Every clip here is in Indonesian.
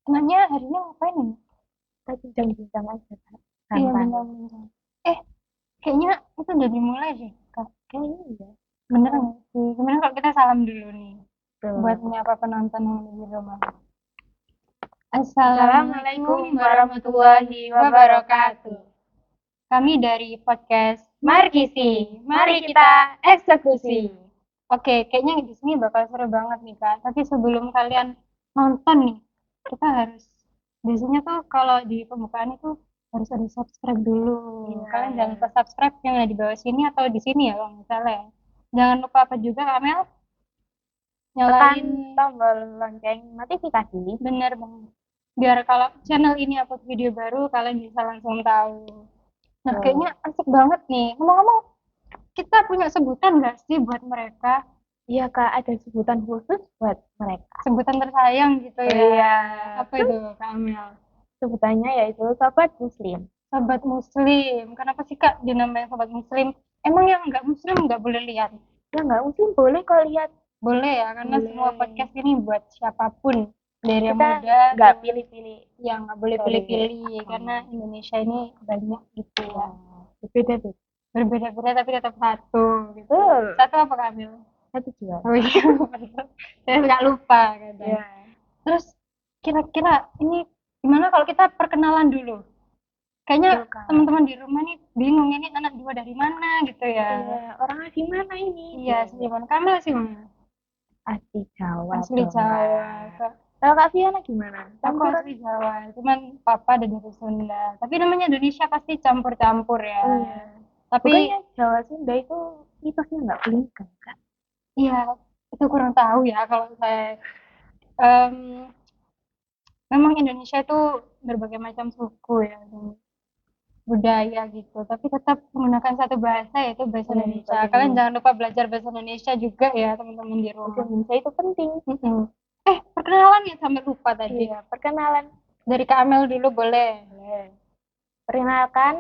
Emangnya hari ini ngapain nih? Kita bincang-bincang aja Kak. Iya Santai. benar-benar. Eh, kayaknya itu udah dimulai deh, Kak. Kayaknya iya. Bener nggak sih? Gimana kalau kita salam dulu nih? Buat Tuh. menyapa penonton yang ada di rumah. Assalamualaikum Assalamualaikum warahmatullahi warahmatullahi wabarakatuh. wabarakatuh. Kami dari podcast Markisi, Mari kita eksekusi. Oke, kayaknya di sini bakal seru banget nih Kak. Tapi sebelum kalian nonton nih, kita harus biasanya tuh kalau di pembukaan itu harus ada subscribe dulu. Iya. Kalian jangan lupa subscribe yang ada di bawah sini atau di sini ya kalau misalnya. Ya. Jangan lupa apa juga Kamel Tekan nyalain tombol lonceng notifikasi. bener banget. Biar kalau channel ini upload video baru kalian bisa langsung tahu. Nah, kayaknya Tuh. asik banget nih. Ngomong-ngomong, kita punya sebutan nggak sih buat mereka? Iya Kak, ada sebutan khusus buat mereka. Sebutan tersayang gitu Oh ya. iya. Apa itu, Kak Amel? Sebutannya yaitu Sobat Muslim. Sobat Muslim. Kenapa sih, Kak, dinamain Sobat Muslim? Emang yang nggak Muslim nggak boleh lihat? Ya nggak Muslim boleh kok lihat. Boleh ya, karena semua Boleh. podcast ini buat siapapun. Dari yang Kita muda, nggak pilih-pilih. yang nggak boleh Sorry. pilih-pilih. Karena Indonesia ini banyak gitu ya. Beda-beda. Berbeda-beda tapi tetap satu gitu. Betul. Satu apa, Kak Amel? Satu jual. Oh iya, saya nggak lupa kadang. Iya. Terus kira-kira ini gimana kalau kita perkenalan dulu? Kayaknya Tuh Kak. teman-teman di rumah nih bingung ini anak dua dari mana gitu ya. Iya, orangnya di mana ini? Iya, asli mana? Kamu sih mana? Asli Jawa Asli dong, Jawa. Kak. Kak. Kalau Kak Fiana gimana? Aku Campuran? asli Jawa, cuman papa ada dari Sunda. Tapi namanya Indonesia pasti campur-campur ya. Oh iya. Tapi Bukannya Jawa Sunda itu mitosnya nggak boleh nikah, Kak? iya, itu kurang tahu ya kalau saya. Em, memang Indonesia itu berbagai macam suku ya. Budaya gitu tapi tetap menggunakan satu bahasa yaitu bahasa Iya, Indonesia bahasa kalian jangan Indonesia. lupa belajar bahasa Indonesia juga ya teman-teman di Bahasa rumah. Indonesia itu penting. Perkenalan ya sampai lupa tadi Iya, perkenalan. dari Kak Amel dulu boleh. Boleh. Perkenalkan,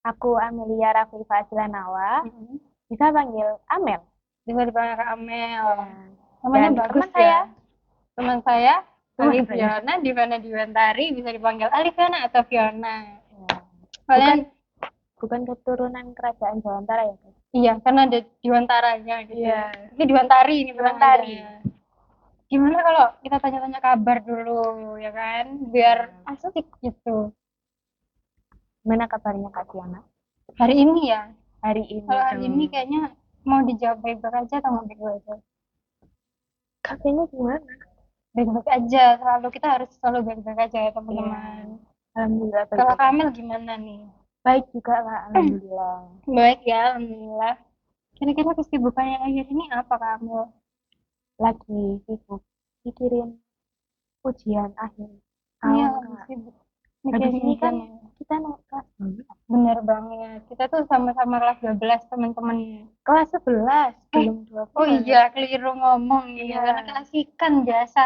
aku Amelia Rafifah Silanawa. Mm-mm. Bisa panggil Amel. Bisa dipanggil Kak Amel, Ya. namanya Dan bagus teman ya. saya, Teman saya teman saya. Alifiona Divana Diwantari bisa dipanggil Alifiona atau Fiona. Ya. Bukan Kalian bukan keturunan kerajaan Jawantara ya, Kak? iya karena ada Diwantaranya gitu. Iya. Ini Diwantari ini Diwantari. namanya. Gimana kalau kita tanya-tanya kabar dulu ya kan biar asik gitu. Gimana kabarnya Kak Fiana? Hari ini ya, Hari ini kalau hari ini dong. kayaknya mau dijawab baik-baik aja atau nggak baik-baik aja? Kakeknya gimana? Baik-baik aja, selalu kita harus selalu baik-baik aja ya Iya. teman-teman. Alhamdulillah Kalau baik. Kamil gimana nih? Baik juga Kak, alhamdulillah. Baik ya, alhamdulillah. Kira-kira kesibukan yang akhir ini apa Kamil? Lagi sibuk pikirin ujian akhir Iya, tahun lagi Kak. sibuk Habis mikirin ini kan ujian ya. kita naik kelas berapa? Bener banget. Kita tuh sama-sama kelas 12 teman-teman. Kelas 11, Eh, belum oh 12. iya, keliru ngomong ya, Iya. karena keasikan biasa.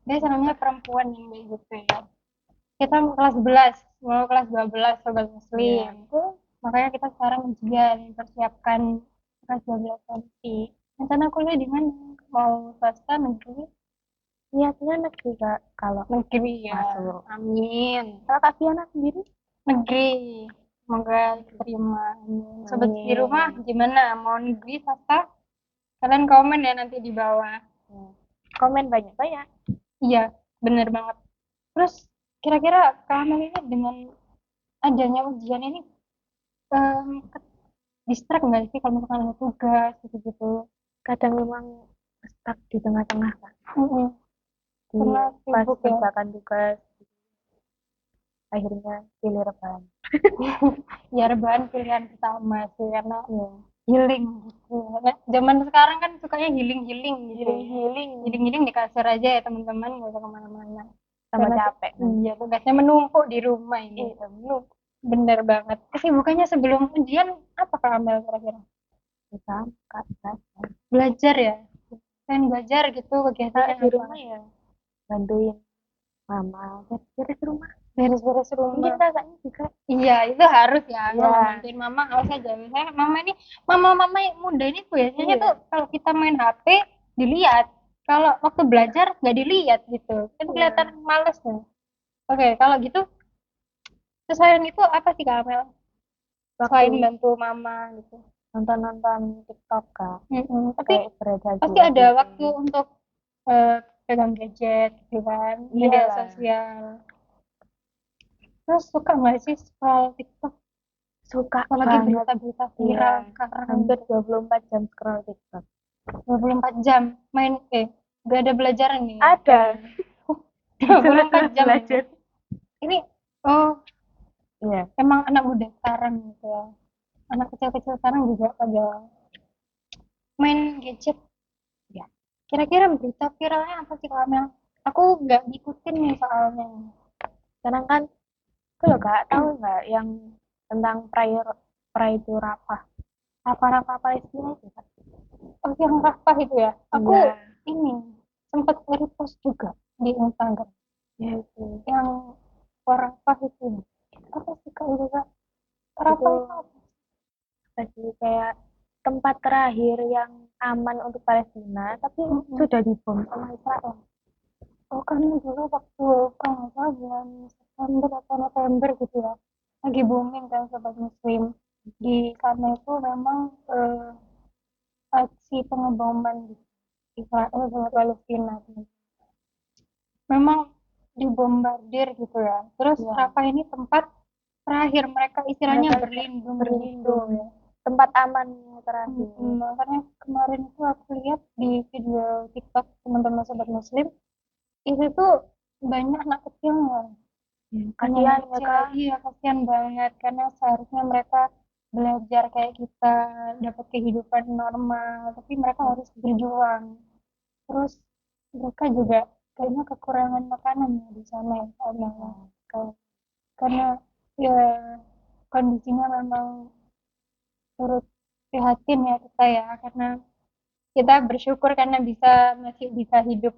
Biasa namanya perempuan yang kayak gitu ya. Kita mau kelas 11, mau kelas 12 sobat Iya. muslim. Makanya kita sekarang ujian, persiapkan kelas 12 nanti. Rencana kuliah di mana? Mau swasta, negeri? Niatnya negeri Kak, kalau Negeri ya. masuk. Amin. Kalau Kak Fiana sendiri? Negeri. Semoga diterima. Amin. Sobat di rumah Amin. gimana? Mau negeri, swasta? Kalian komen ya nanti di bawah. Ya. Komen banyak-banyak. Iya, bener banget. Terus kira-kira kamu ini dengan adanya ujian ini em, distract nggak sih kalau misalkan ada tugas gitu-gitu? Kadang memang stuck di tengah-tengah Kak. Mm-mm. Di Karena pas sibuk ya. kerjakan tugas, akhirnya pilih rebahan. Ya rebahan pilihan pertama sih karena Ya. healing gitu. Nah, zaman sekarang kan sukanya healing-healing gitu. Healing-healing Healing-healing di kasur aja ya teman-teman, nggak usah kemana-mana. sama Karena capek. iya tugasnya menumpuk di rumah ini. Iya, belum. Bener banget. Kesibukannya sebelum ujian apa Kak Amel kira-kira? Bisa Kak, bisa. Belajar ya? Selain belajar gitu kegiatannya Kalau di apa? rumah ya bantuin mama beres rumah. Beres-beres Mungkin rumah. kakaknya juga. Iya, itu harus ya. Kalau Iya. bantuin mama, awas aja. Misalnya mama ini, mama-mama yang muda ini biasanya Iya. tuh kalau kita main HP, dilihat. Kalau waktu belajar, nggak dilihat gitu. Kan Iya. kelihatan males ya. Oke, kalau gitu selain itu apa sih Kak Amel? Selain Waktu bantu mama gitu. nonton-nonton TikTok kak, Tapi kayak beredasi pasti ada edisi. waktu untuk eh, pegang gadget gitu kan, media Iyalah, sosial. Terus suka nggak sih scroll TikTok? suka Apalagi banget. berita-berita Iya, viral sekarang hampir gitu. 24 jam scroll TikTok. 24 jam main gak ada belajaran nih ya Ada kayaknya. di 24 sela-sela jam ini. belajar. Ini oh Iya, emang anak muda sekarang gitu ya. Anak kecil-kecil sekarang juga pada main gadget. iya. Kira-kira berita viralnya apa sih Kak Amel? Aku nggak ngikutin nih soalnya. Sekarang kan, itu loh kak, tahu nggak yang tentang Pride Rafah? Rafah-Rafah Palestina itu kak? Oh, yang Rafah itu ya. Aku Iya, ini sempat repost juga di Instagram ya itu. yang orang Rafah itu. Apa sih Kak itu Kak? Itu Rafah itu apa? tadi kayak tempat terakhir yang aman untuk Palestina, tapi Mm-mm. sudah dibom sama Israel. Oh, karena dulu waktu kalau nggak salah bulan September atau November gitu ya, lagi booming kan sobat Muslim. Di sana itu memang aksi pengeboman di Israel sama Palestina. Memang dibombardir gitu ya. Terus Ya, Rafah ini tempat terakhir mereka istilahnya mereka berlindung gitu berlindung, ya. tempat amannya terakhir. Makanya kemarin itu aku lihat di video TikTok teman-teman sobat Muslim itu tuh banyak anak kecilnya. Banyak anak Kasihan ya kecil, kak. iya kasihan banget karena seharusnya mereka belajar kayak kita dapat kehidupan normal, tapi mereka harus berjuang. Terus mereka juga kayaknya kekurangan makanan ya di sana ya, soalnya ya. Karena ya kondisinya memang turut prihatin ya kita ya, karena kita bersyukur karena masih bisa hidup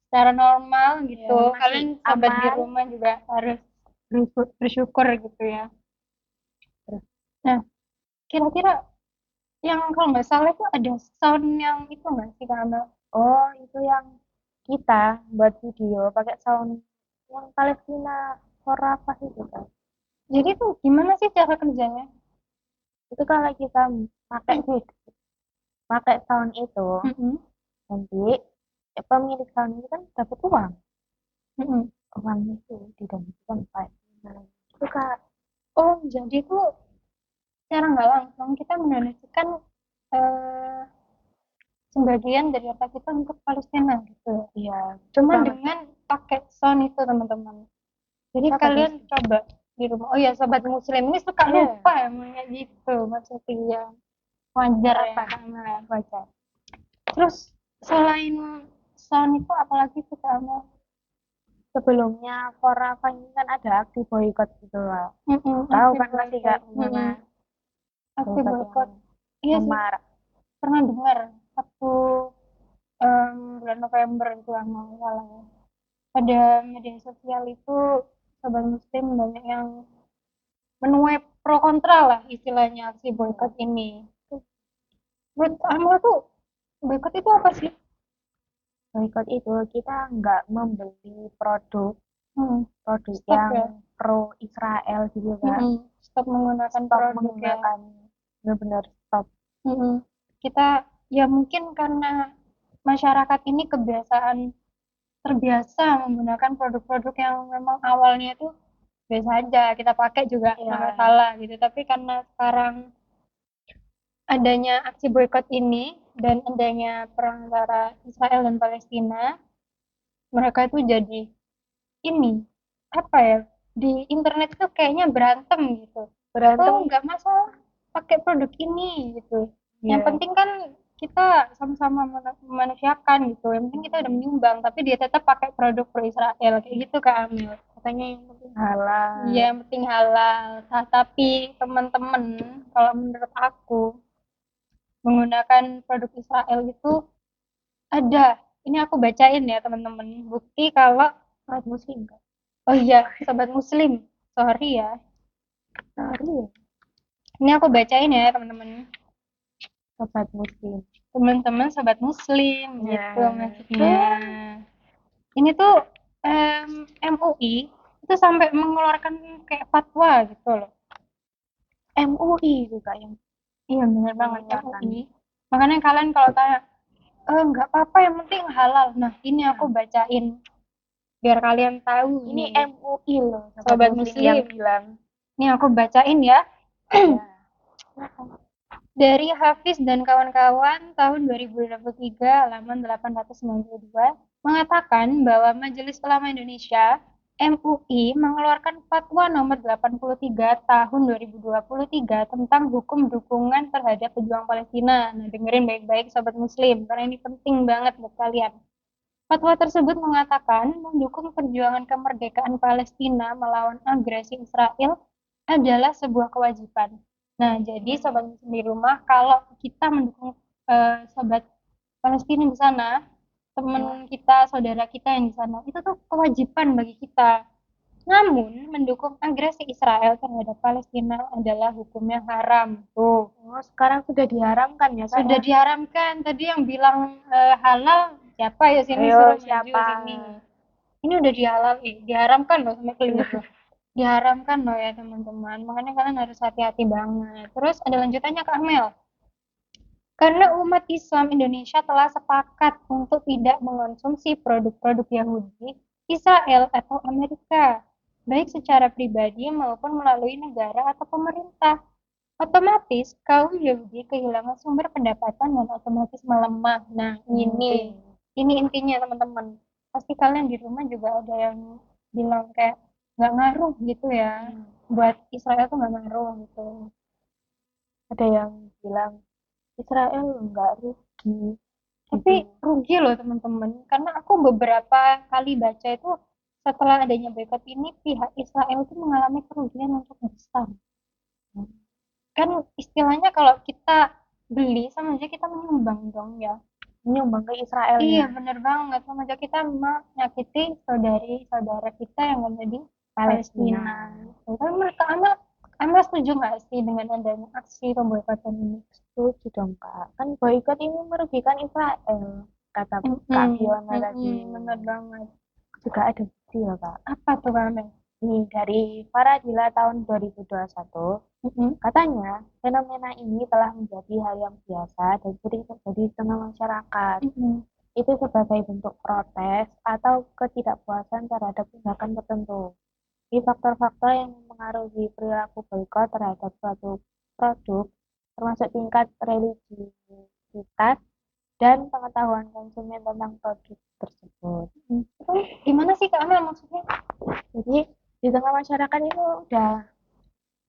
secara normal Ya, gitu. masih Kalian sobat di aman. rumah juga harus bersyukur gitu ya. Nah, kira-kira yang kalau nggak salah itu ada sound yang itu nggak sih karena Oh, itu yang kita buat video pakai sound yang Palestina for Rafah itu kan. jadi tuh gimana sih cara kerjanya? Itu kalau kita pakai pakai sound itu, Mm-mm, nanti pemilik sound itu kan dapat uang. mm-mm. Uang itu digantikan Palestina. Itu kak. Oh, jadi tuh secara nggak langsung kita mendonasikan eh, sebagian dari harta kita untuk Palestina gitu ya. Iya, betul Cuma banget. dengan pakai sound itu teman-teman. Jadi Sahabat kalian muslim. coba di rumah. Oh ya, sobat muslim ini suka Iya, lupa emangnya gitu maksudnya. nggak Wajar ya apa-apa. karena Wajar. terus selain sound itu apalagi sih kamu? Sebelumnya for Rafah ini kan ada aksi boykot gitu lah. Tahu Aksi kan masih boykot. kak gimana Aksi boykot yang boykot. Iya sih, memarak. pernah dengar waktu bulan November itu yang nggak salah ya. Pada media sosial itu sobat muslim banyak yang menuai pro kontra lah istilahnya aksi boykot ini. Menurut kamu tuh boykot itu apa sih? Boykot itu kita nggak membeli produk Hmm, produk stop yang ya. pro Israel gitu kak. Stop menggunakan Stop produk ya. menggunakan, benar-benar stop. Mm-mm. Kita ya mungkin karena masyarakat ini terbiasa menggunakan produk-produk yang memang awalnya itu biasa aja kita pakai juga nggak Ya, masalah gitu. Tapi karena sekarang adanya aksi boykot ini dan adanya perang antara Israel dan Palestina, mereka itu jadi ini apa ya di internet itu kayaknya berantem gitu. Oh berantem. nggak masalah pakai produk ini gitu. Yang Ya, penting kan kita sama-sama memanusiakan gitu. Yang penting kita udah menyumbang, tapi dia tetap pakai produk pro Israel kayak gitu Kak Amil. Katanya yang penting, iya halal. yang penting halal. Nah, tapi teman-teman, kalau menurut aku menggunakan produk Israel itu ada. Ini aku bacain ya teman-teman. Bukti kalau Sobat muslim kak. oh iya, sobat muslim. Sorry ya. Sorry ya, Ini aku bacain ya teman-teman. sobat muslim. Teman-teman sobat muslim Ya, gitu maksudnya. Ini tuh MUI itu sampai mengeluarkan kayak fatwa gitu loh. MUI juga yang Iya bener banget mengeluarkan. MUI. Makanya kalian kalau tanya, nggak apa-apa yang penting halal. Nah ini aku bacain biar kalian tahu Ini nih, MUI loh, sobat sobat muslim yang muslim. bilang. Ini aku bacain ya. Ya. Dari Hafiz dan kawan-kawan tahun 2023 halaman 892 mengatakan bahwa Majelis Ulama Indonesia MUI mengeluarkan Fatwa nomor 83 tahun 2023 tentang hukum dukungan terhadap pejuang Palestina. Nah, dengerin baik-baik sobat muslim karena ini penting banget buat kalian. Fatwa tersebut mengatakan mendukung perjuangan kemerdekaan Palestina melawan agresi Israel adalah sebuah kewajiban. Nah, jadi sobat muslim di rumah, kalau kita mendukung sobat Palestina di sana, teman kita, saudara kita yang di sana, itu tuh kewajiban bagi kita. Namun, mendukung agresi Israel terhadap Palestina adalah hukumnya haram. Tuh, Oh, sekarang sudah diharamkan ya, Kak? sudah Ya? diharamkan. Tadi yang bilang halal, siapa ya sini Ayo, suruh maju siapa? sini. Ini udah dihalal, diharamkan loh sama keliru. Diharamkan loh ya teman-teman. Makanya kalian harus hati-hati banget. Terus ada lanjutannya Kak Mel. Karena umat Islam Indonesia telah sepakat untuk tidak mengonsumsi produk-produk Yahudi, Israel atau Amerika, baik secara pribadi maupun melalui negara atau pemerintah. Otomatis kaum Yahudi kehilangan sumber pendapatan dan otomatis melemah. Nah, ini intinya teman-teman. Pasti kalian di rumah juga ada yang bilang kayak nggak ngaruh gitu ya. Buat Israel tuh nggak ngaruh gitu. Ada yang bilang Israel nggak rugi. Tapi rugi loh teman-teman. Karena aku beberapa kali baca itu setelah adanya boykot ini pihak Israel itu mengalami kerugian yang cukup besar. Kan istilahnya kalau kita beli sama aja kita menyumbang dong ya. Menyumbang ke Israel Iya ya. bener banget, sama aja kita menyakiti saudari-saudara kita yang ada di Palestina. Palestina. Tapi menurut Kak Amel setuju nggak sih dengan adanya aksi pemboikotan ini? Setuju dong, Kak. Kan boykot ini merugikan Israel, kata Kak Fiona tadi. Bener banget. Juga ada bukti ya, Kak. Apa tuh Kak Amel? Ini dari Faradila tahun 2021, katanya fenomena ini telah menjadi hal yang biasa dan sering terjadi di tengah masyarakat. Itu sebagai bentuk protes atau ketidakpuasan terhadap tindakan tertentu. Di faktor-faktor yang mempengaruhi perilaku boykot terhadap suatu produk, termasuk tingkat religiusitas dan pengetahuan konsumen tentang produk tersebut. Itu gimana sih Kak Amel maksudnya? Jadi di tengah masyarakat itu udah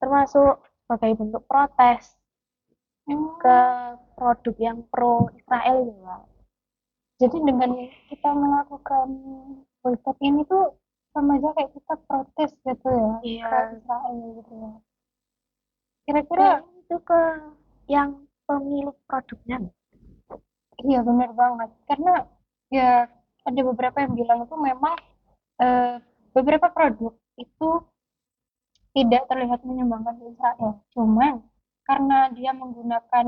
termasuk sebagai bentuk protes ke produk yang pro Israel juga. Jadi dengan kita melakukan boykot ini tuh sama aja kayak kita protes gitu ya ke Israel gitu ya. Kira-kira itu ke yang pemilik produknya. iya benar banget karena ya ada beberapa yang bilang itu memang beberapa produk itu tidak terlihat menyumbangkan ke Israel. Cuman karena dia menggunakan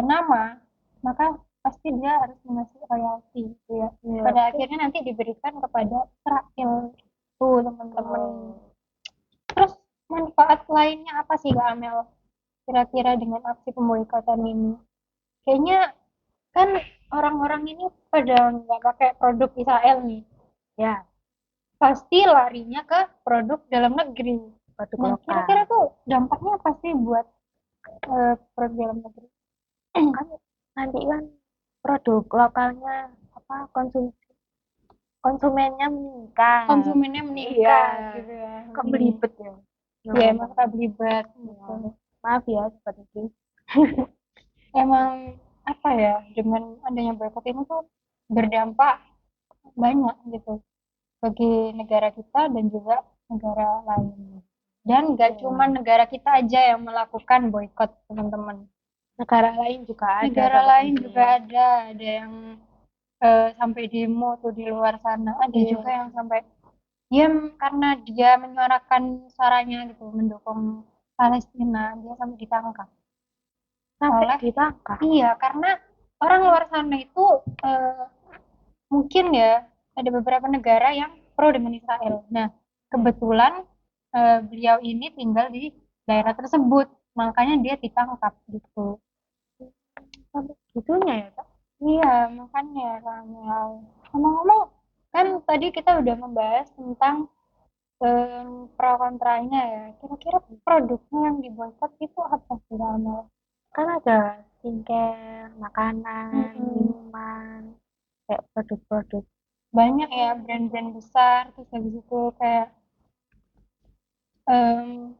nama, maka pasti dia harus mengasih royalti gitu ya. Pada akhirnya nanti diberikan kepada Israel. Tuh teman-teman. Terus manfaat lainnya apa sih Kak Amel? Kira-kira dengan aksi pemboikotan ini? Kayaknya kan orang-orang ini pada nggak pakai produk Israel nih. Ya, pasti larinya ke produk dalam negeri. Produk Nah, lokal. kira-kira tuh dampaknya apa sih buat produk dalam negeri? Kan nanti kan produk lokalnya apa konsumennya meningkat. Konsumennya meningkat gitu ya. Kok belibet ya? Iya, emang belibet gitu. Maaf ya seperti itu. Emang apa ya, dengan adanya boykot ini tuh berdampak banyak gitu bagi negara kita dan juga negara lain. Dan gak cuma negara kita aja yang melakukan boykot, teman-teman. Negara lain juga ada. Negara lain juga ada yang sampai demo tuh di luar sana. Ada juga yang sampai diam karena dia menyuarakan suaranya gitu, mendukung Palestina, dia sampai ditangkap. Sampai ditangkap? Iya, karena orang luar sana itu mungkin ya ada beberapa negara yang pro dengan Israel. Nah, kebetulan beliau ini tinggal di daerah tersebut, makanya dia ditangkap gitu. Sampai gitunya ya kak. Iya, makanya Ramel. Ngomong-ngomong, kan tadi kita udah membahas tentang pro kontranya ya. Kira-kira produknya yang diboykot itu apa sih Ramel? Kan ada skincare, makanan, Mm-mm. minuman, kayak produk-produk Banyak ya brand-brand besar, terus habis itu kayak em,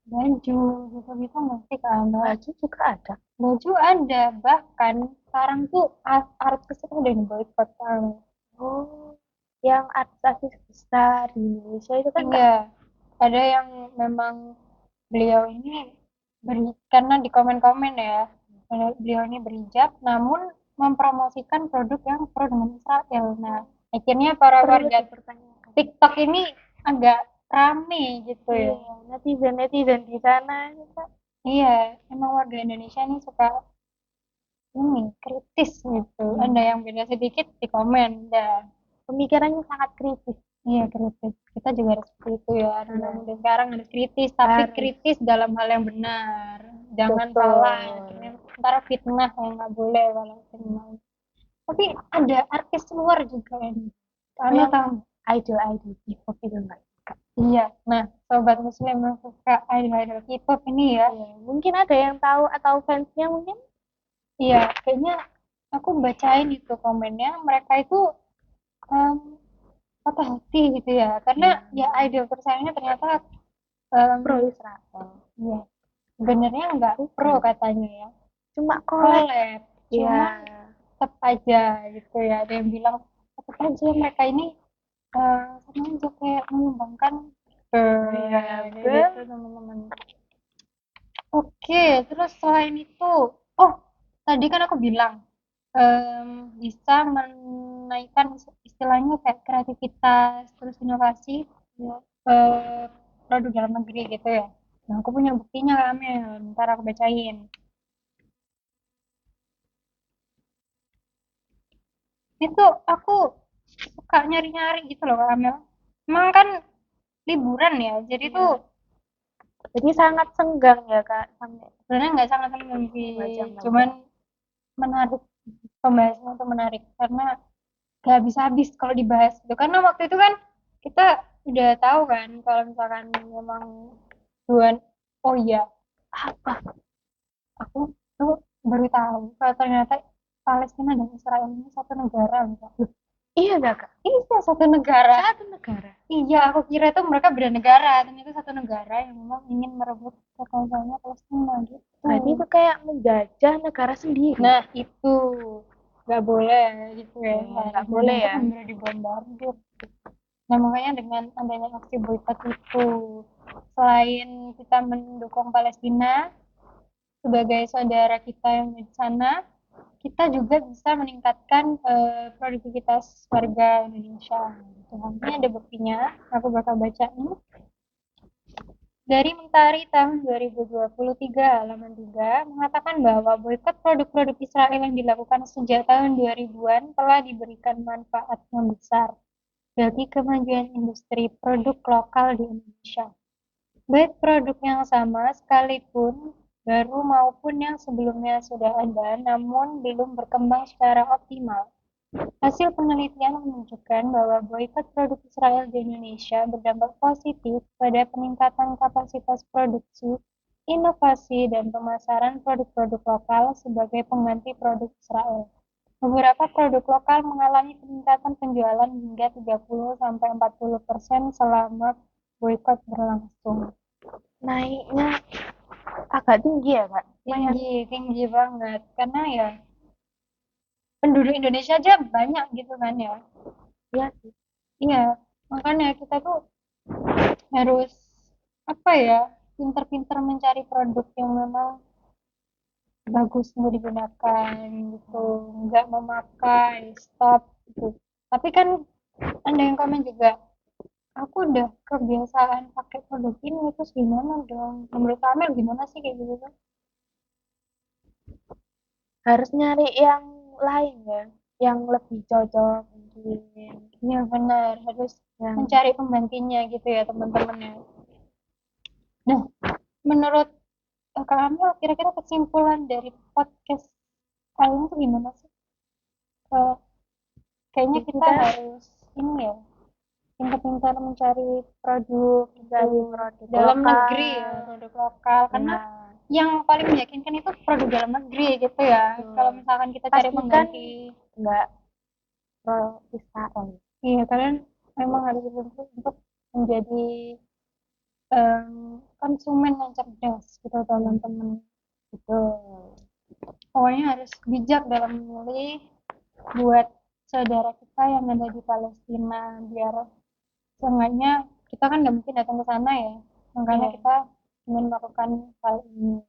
baju gitu-gitu nggak sih Kak Amel? baju juga ada. Baju ada, bahkan sekarang tuh artis itu udah diboykot Kak. Oh, yang artis-artis besar di Indonesia itu kan kak. Iya, ada yang memang beliau ini karena di komen-komen ya, beliau ini berhijab, namun mempromosikan produk yang pro dengan Israel. Nah, akhirnya para Perlu warga dipertanyakan. TikTok ini agak rame gitu ya. Iya, netizen-netizen di sana itu kak. Iya, emang warga Indonesia ini suka ini kritis gitu. Ada Iya. yang beda sedikit di komen, dah. Pemikirannya sangat kritis. Iya kritis. Kita juga harus seperti itu ya. Anak Iya, muda sekarang harus kritis, tapi harus. kritis dalam hal yang benar. Jangan salah. Betul. Ntar fitnah yang nggak boleh kalau fitnah. Tapi ada artis luar juga ini. Karena Yang tahu. idol-idol K-pop itu enggak. Iya. Nah, sobat muslim yang suka idol-idol K-pop ini ya. Iya, mungkin ada yang tahu atau fansnya mungkin. Iya, kayaknya aku bacain itu komennya. Mereka itu em, patah hati gitu ya. Karena ya idol tersayangnya ternyata em, Pro Israel. iya, sebenarnya nggak pro Bukan. katanya ya, Cuma collab. collab, Iya. cuman tetap aja gitu ya, ada yang bilang tetap aja mereka ini sama aja kayak menyumbangkan Iya, kayak gitu betul. teman-teman. Oke, terus selain itu, oh tadi kan aku bilang bisa menaikkan istilahnya kayak kreativitas terus inovasi ya, produk dalam negeri gitu ya. Nah, aku punya buktinya Kamel, ntar aku bacain. Itu aku suka nyari-nyari gitu loh Kamel. Emang kan liburan ya, jadi tuh Iya. Jadi sangat senggang ya kak sampai sebenarnya nggak sangat temen sih, baca-baca. cuman menarik, pembahasannya tuh menarik karena gak habis-habis kalau dibahas gitu. Karena waktu itu kan kita udah tahu kan kalau misalkan memang Tuhan, oh iya, Apa? aku tuh baru tahu kalau ternyata Palestina dan Israel ini satu negara loh. Iya gak kak? Iya satu negara. Satu negara. Iya, aku kira itu mereka beda negara, ternyata satu negara yang memang ingin merebut kekuasaannya Palestina gitu. Berarti itu kayak menjajah negara sendiri. Nah, itu nggak boleh gitu ya. Ya, nggak Harusnya dan boleh itu ya. benar dibombardir. Nah, makanya dengan adanya aksi boykot itu, selain kita mendukung Palestina sebagai saudara kita yang di sana, kita juga bisa meningkatkan produktivitas warga Indonesia. Gitu. Ini ada buktinya, aku bakal bacain. Dari Mentari tahun 2023 halaman 3 mengatakan bahwa boikot produk-produk Israel yang dilakukan sejak tahun 2000-an telah diberikan manfaat yang besar bagi kemajuan industri produk lokal di Indonesia. Baik produk yang sama sekalipun baru maupun yang sebelumnya sudah ada namun belum berkembang secara optimal. Hasil penelitian menunjukkan bahwa boikot produk Israel di Indonesia berdampak positif pada peningkatan kapasitas produksi, inovasi, dan pemasaran produk-produk lokal sebagai pengganti produk Israel. Beberapa produk lokal mengalami peningkatan penjualan hingga 30-40% selama boikot berlangsung. Naiknya agak tinggi ya kak. Tinggi, tinggi banget. Karena ya penduduk Indonesia aja banyak gitu kan ya. Iya sih. Iya, makanya kita tuh harus apa ya, pinter-pinter mencari produk yang memang bagus untuk digunakan gitu, nggak memakai stop gitu. Tapi kan ada yang komen juga, aku udah kebiasaan pakai produk ini terus gimana dong, menurut Amel gimana sih kayak gitu tuh? Harus nyari yang lain ya. yang lebih cocok mungkin. Iya benar, harus mencari penggantinya gitu ya teman-temannya. Nah, menurut kamu kira-kira kesimpulan dari podcast kali ini tuh gimana sih? Kayaknya kita harus ini ya, pintar-pintar mencari produk dalam lokal. negeri ya, produk lokal karena yang paling meyakinkan itu produk dalam negeri gitu ya. Kalau misalkan kita cari pengganti nggak pro Israel. Iya, kalian memang harus dituntut untuk menjadi konsumen yang cerdas gitu teman-teman. Pokoknya harus bijak dalam memilih buat saudara kita yang ada di Palestina, biar seenggaknya kita kan nggak mungkin datang ke sana ya, makanya kita ingin melakukan hal ini.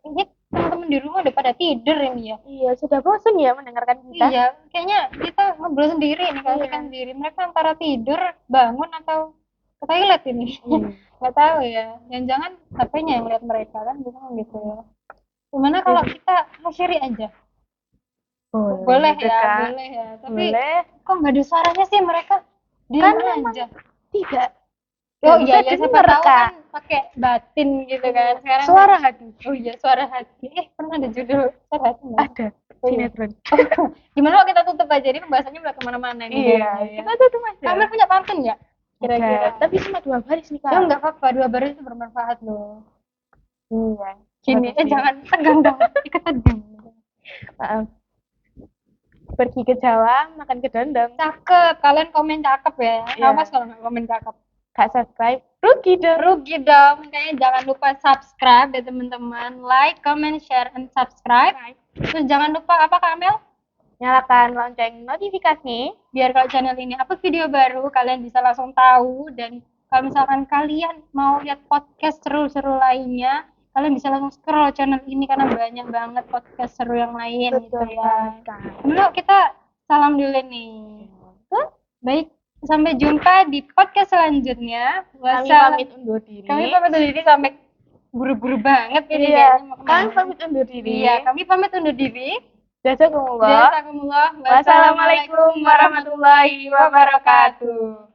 Kayaknya teman-teman di rumah udah pada tidur ini ya. Iya, sudah bosan ya mendengarkan kita. Iya, kayaknya kita ngobrol sendiri nih, kalau kita sendiri. Mereka antara tidur, bangun, atau ke toilet ini. Nggak tahu ya. Jangan-jangan HP-nya yang lihat mereka kan, bisa gitu ya. Gimana kalau kita nge-share aja? Boleh gitu, ya, Kak. boleh ya. Tapi kok nggak ada suaranya sih mereka? Kan aja. Tidak. Oh iya, ya siapa tahu kan pakai batin gitu kan. Sekarang suara hati. Oh iya, suara hati. Pernah ada judul suara hati nggak? Ada. Sinetron. Gimana kalau kita tutup aja, ini pembahasannya udah kemana-mana nih. Iya, kita tutup aja. Kamu punya pantun nggak? Kira-kira. Tapi cuma 2 baris nih, Kak. Ya nggak apa-apa, 2 baris itu bermanfaat loh. Iya. Gini, jangan tegang dong. Ikut tegang. Maaf. Pergi ke Jawa, makan ke Dondong. Cakep, kalian komen cakep ya. Awas kalau nggak komen cakep. Gak subscribe, rugi dong. Rugi dong. Makanya jangan lupa subscribe ya teman-teman. Like, comment, share, and subscribe. Terus jangan lupa apa Kak Amel? Nyalakan lonceng notifikasi. Biar kalau channel ini upload video baru, kalian bisa langsung tahu. Dan kalau misalkan kalian mau lihat podcast seru-seru lainnya, kalian bisa langsung scroll channel ini karena banyak banget podcast seru yang lain. Betul gitu ya. kan. Kemudian kita salam dulu nih. Baik, sampai jumpa di podcast selanjutnya. Kami pamit undur diri. Sampai buru-buru banget ini kami pamit undur diri. Iya, kami pamit undur diri. Jazakumullah. Wassalamualaikum warahmatullahi wabarakatuh.